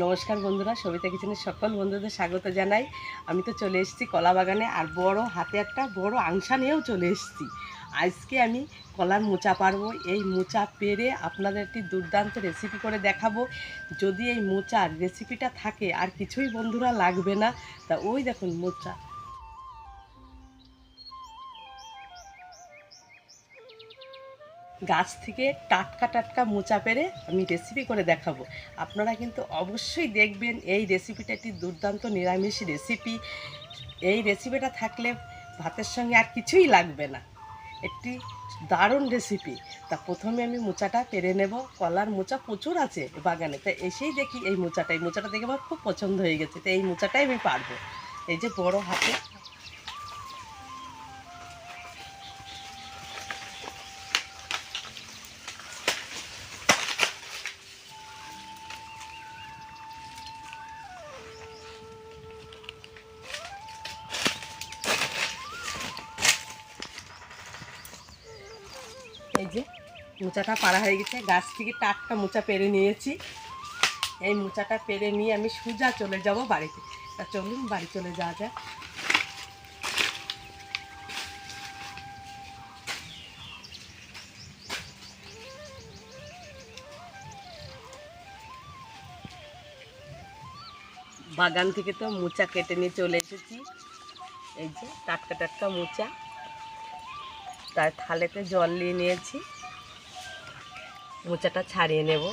নমস্কার বন্ধুরা, সবিতা কিচেনের সকল বন্ধুদের স্বাগত জানাই। আমি তো চলে এসেছি কলা বাগানে, আর হাতে একটা বড় আংশা নিয়েও চলে এসেছি। আজকে আমি কলার মোচা পারবো। এই মোচা পেরে আপনাদের একটি দুর্দান্ত রেসিপি করে দেখাবো। যদি এই মোচার রেসিপিটা থাকে আর কিছুই বন্ধুরা লাগবে না। তা ওই দেখুন মোচা, গাছ থেকে টাটকা টাটকা মোচা পেরে আমি রেসিপি করে দেখাবো। আপনারা কিন্তু অবশ্যই দেখবেন, এই রেসিপিটা একটি দুর্দান্ত নিরামিষ রেসিপি। এই রেসিপিটা থাকলে ভাতের সঙ্গে আর কিছুই লাগবে না, একটি দারুণ রেসিপি। তা প্রথমে আমি মোচাটা পেরে নেব। কলার মোচা প্রচুর আছে বাগানে, তা এসেই দেখি এই মোচাটা দেখে আমার খুব পছন্দ হয়ে গেছে। তো এই মোচাটাই আমি পারবো। এই যে বড় হাতে এই যে মোচাটা পাড়া হয়ে গেছে। গাছ থেকে টাটকা মোচা পেরে নিয়েছি। এই মোচাটা পেরে নিয়ে আমি সোজা চলে যাব বাড়িতে। তা চলুন বাড়ি চলে যাওয়া যায়। বাগান থেকে তো মোচা কেটে নিয়ে চলে এসেছি। এই যে টাটকা টাটকা মোচা, তার থালেতে জল নিয়ে নিয়েছি। মোচাটা ছাড়িয়ে নেব।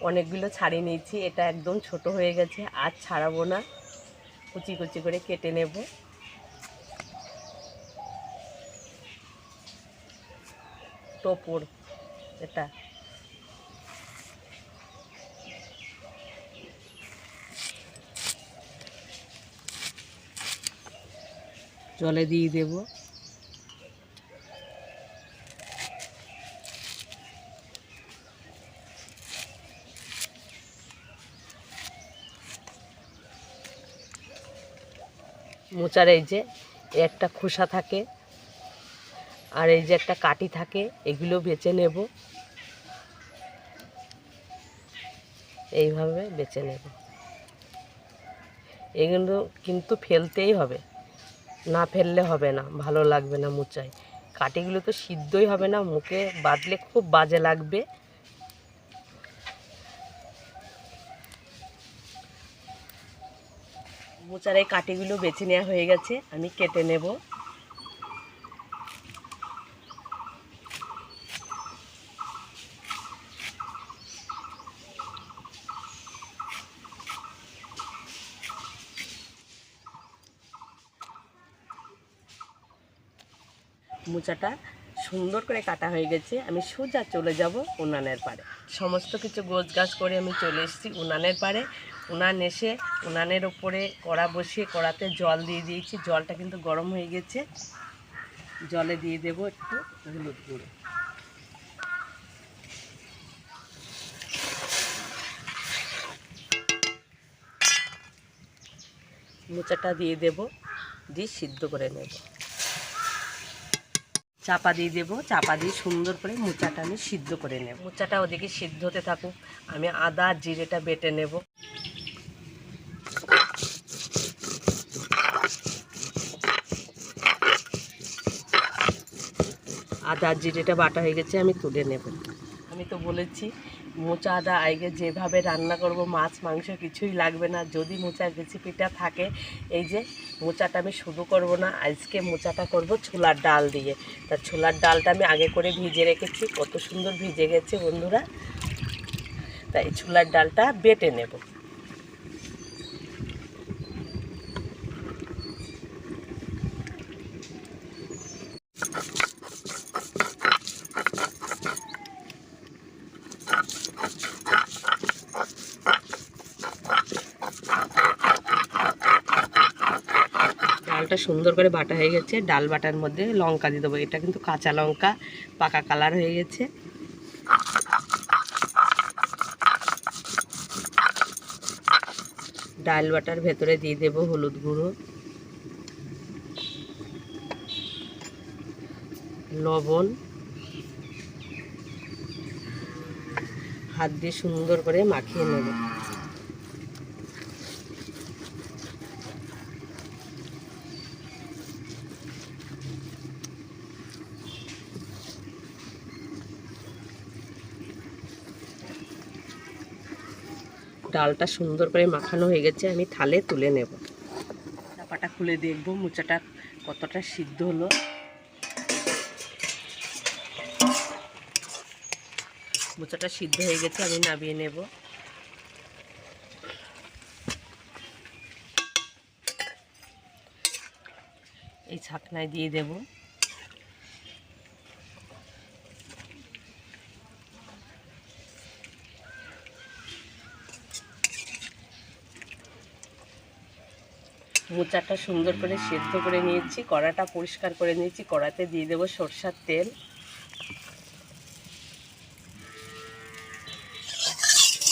অনেকগুলো ছাড়িয়ে নিয়েছি, এটা একদম ছোট হয়ে গেছে, আর ছাড়াবো না। কুচি কুচি করে কেটে নেব। টোপর এটা, জলে দিয়ে দেব। মোচার এই যে একটা খোসা থাকে, আর এই যে একটা কাটি থাকে, এগুলো বেছে নেব। এইভাবে বেছে নেব। এগুলো কিন্তু ফেলতেই হবে, না ফেললে হবে না, ভালো লাগবে না মোচায়। কাটিগুলো তো সিদ্ধই হবে না, মুখে বাঁধলে খুব বাজে লাগবে। মোচার এই কাটিগুলো বেছে নেওয়া হয়ে গেছে, আমি কেটে নেব। মোচাটা সুন্দর করে কাটা হয়ে গেছে, আমি সোজা চলে যাব উনানের পাড়ে। সমস্ত কিছু গোছগাছ করে আমি চলে এসেছি উনানের পাড়ে। উনানের ওপরে কড়া বসিয়ে কড়াতে জল দিয়ে দিয়েছি। জলটা কিন্তু গরম হয়ে গেছে। জলে দিয়ে দেব একটু হলুদ গুঁড়ো। মোচাটা দিয়ে দেব, দিয়ে সিদ্ধ করে নেব। চাপা দিয়ে দেবো, চাপা দিয়ে সুন্দর করে মোচাটা আমি সিদ্ধ করে নেব। মোচাটা ওদিকে সিদ্ধ হতে থাকুক, আমি আদা জিরেটা বেটে নেব। আদা জিরেটা বাটা হয়ে গেছে, আমি তুলে নেব। আমি তো বলেছি মোচা আদা আগে যেভাবে রান্না করব, মাছ মাংস কিছুই লাগবে না যদি মোচার রেসিপিটা থাকে। এই যে মোচাটা আমি শুধু করব না, আজকে মোচাটা করব ছোলার ডাল দিয়ে। তা ছোলার ডালটা আমি আগে করে ভিজে রেখেছি, কত সুন্দর ভিজে গেছে বন্ধুরা। তাই ছোলার ডালটা বেটে নেব। মোচাটা সুন্দর করে বাটা হয়ে গেছে। ডাল বাটার মধ্যে লঙ্কা দিয়ে দেবো, এটা কিন্তু কাঁচা লঙ্কা, পাকা কালার হয়ে গেছে। ডাল বাটার ভেতরে দিয়ে দেব হলুদ গুঁড়ো, লবণ, হাত দিয়ে সুন্দর করে মাখিয়ে নেব। ডালটা সুন্দর করে মাখানো হয়ে গেছে, আমি থালে তুলে নেব। চাপাটা খুলে দেখব মোচাটা কতটা সিদ্ধ হলো। মোচাটা সিদ্ধ হয়ে গেছে, আমি নামিয়ে নেব। এই ছাকনায় দিয়ে দেব। মোচাটা সুন্দর করে সেদ্ধ করে নিয়েছি, কড়াটা পরিষ্কার করে নিয়েছি। কড়াতে দিয়ে দেব সরষের তেল।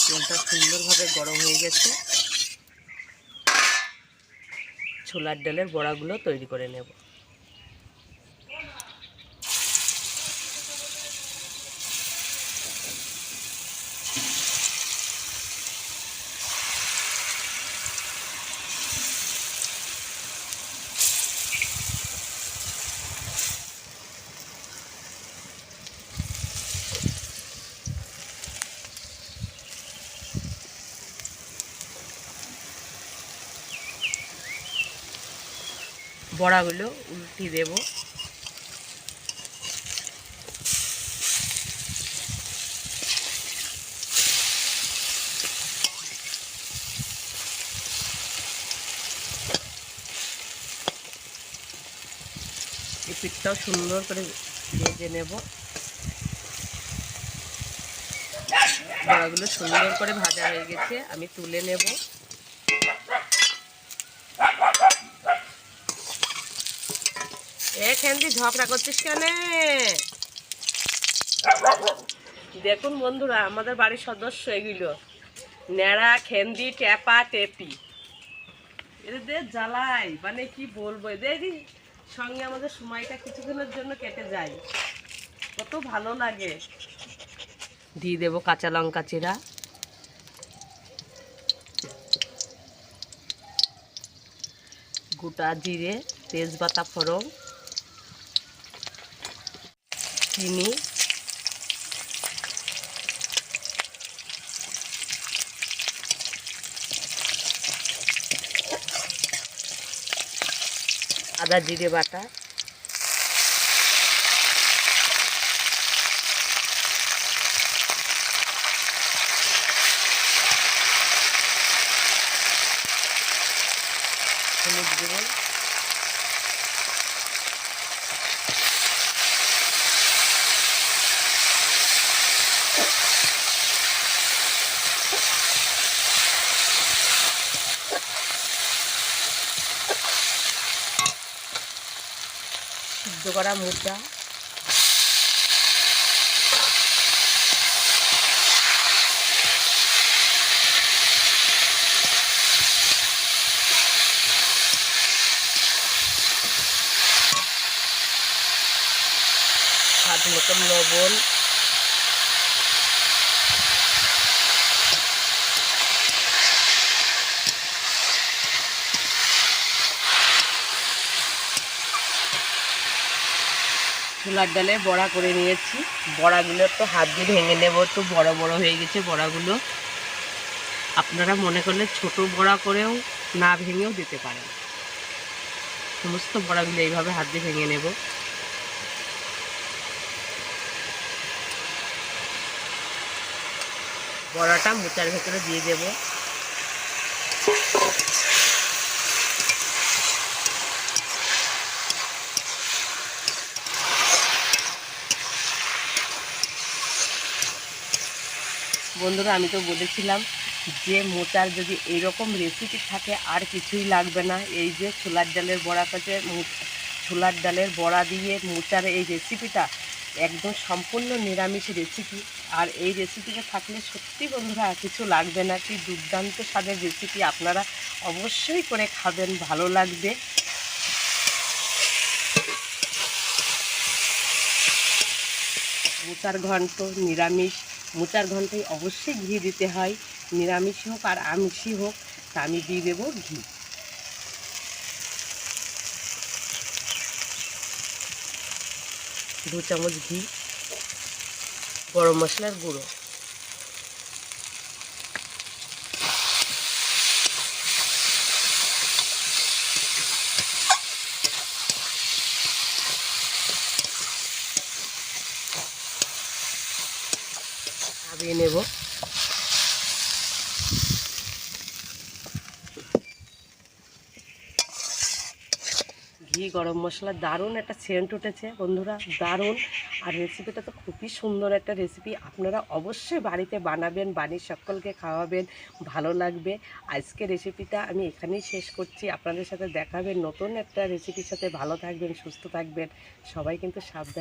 তেলটা সুন্দরভাবে গরম হয়ে গেছে। ছোলার ডালের বড়াগুলো তৈরি করে নেব। বড়াগুলো উল্টে দেব। এই পিঠটাও সুন্দর করে ভেজে নেব। বড়াগুলো সুন্দর করে ভাজা হয়ে গেছে, আমি তুলে নেব। এখানে ঝগড়া করছিস কেন? দেখুন বন্ধুরা, আমাদের বাড়ির সদস্য এগুলো ন্যাড়া, খেন্দি, ট্যাপা টেপি, এদের জ্বালাই মানে কি বলবো। এদের সঙ্গে আমাদের সময়টা কিছুক্ষণের জন্য কেটে যায়, কত ভালো লাগে। দিয়ে দেবো কাঁচা লঙ্কা চিরা, গোটা জিরে, তেজপাতা ফোড়ন, চিনি, আদা জিরে বাটা, হলুদ গুঁড়ো, সিদ্ধ করা মোচা, স্বাদ মতন লবণ, ছোলার ডালে বড়া করে নিয়েছি। বড়াগুলো একটু হাত দিয়ে ভেঙে নেব, একটু বড় বড় হয়ে গেছে বড়াগুলো। আপনারা মনে করলে ছোট বড়া করেও না ভেঙেও দিতে পারেন। সমস্ত বড়াগুলো এইভাবে হাত দিয়ে ভেঙে নেব। বড়াটা মোচার ভেতরে দিয়ে দেব। বন্ধুরা, আমি তো বলেছিলাম যে মোচার যদি এরকম রেসিপি থাকে আর কিছুই লাগবে না। এই যে ছোলার ডালের বড়া কাছে ছোলার ডালের বড়া দিয়ে মোচার এই রেসিপিটা একদম সম্পূর্ণ নিরামিষ রেসিপি। আর এই রেসিপিটা থাকলে সত্যি বন্ধুরা আর কিছু লাগবে না। কি দুর্দান্ত স্বাদের রেসিপি, আপনারা অবশ্যই করে খাবেন, ভালো লাগবে। মোচার ঘন্ট নিরামিষ, মোচার ঘন্টায় অবশ্যই ঘি দিতে হয়, নিরামিষই হোক আর আমিষই হোক। তা আমি দিয়ে দেবো ঘি, 2 চামচ ঘি, গরম মশলার গুঁড়ো, নামিয়ে নেব। ঘি গরম মশলা দারুণ একটা সেন্ট উঠেছে বন্ধুরা, দারুণ। আর রেসিপিটা তো খুবই সুন্দর একটা রেসিপি, আপনারা অবশ্যই বাড়িতে বানাবেন, বাড়ির সকলকে খাওয়াবেন, ভালো লাগবে। আজকে রেসিপিটা আমি এখানেই শেষ করছি, আপনাদের সাথে দেখাবেন নতুন একটা রেসিপির সাথে। ভালো থাকবেন, সুস্থ থাকবেন, সবাই কিন্তু সাবধান।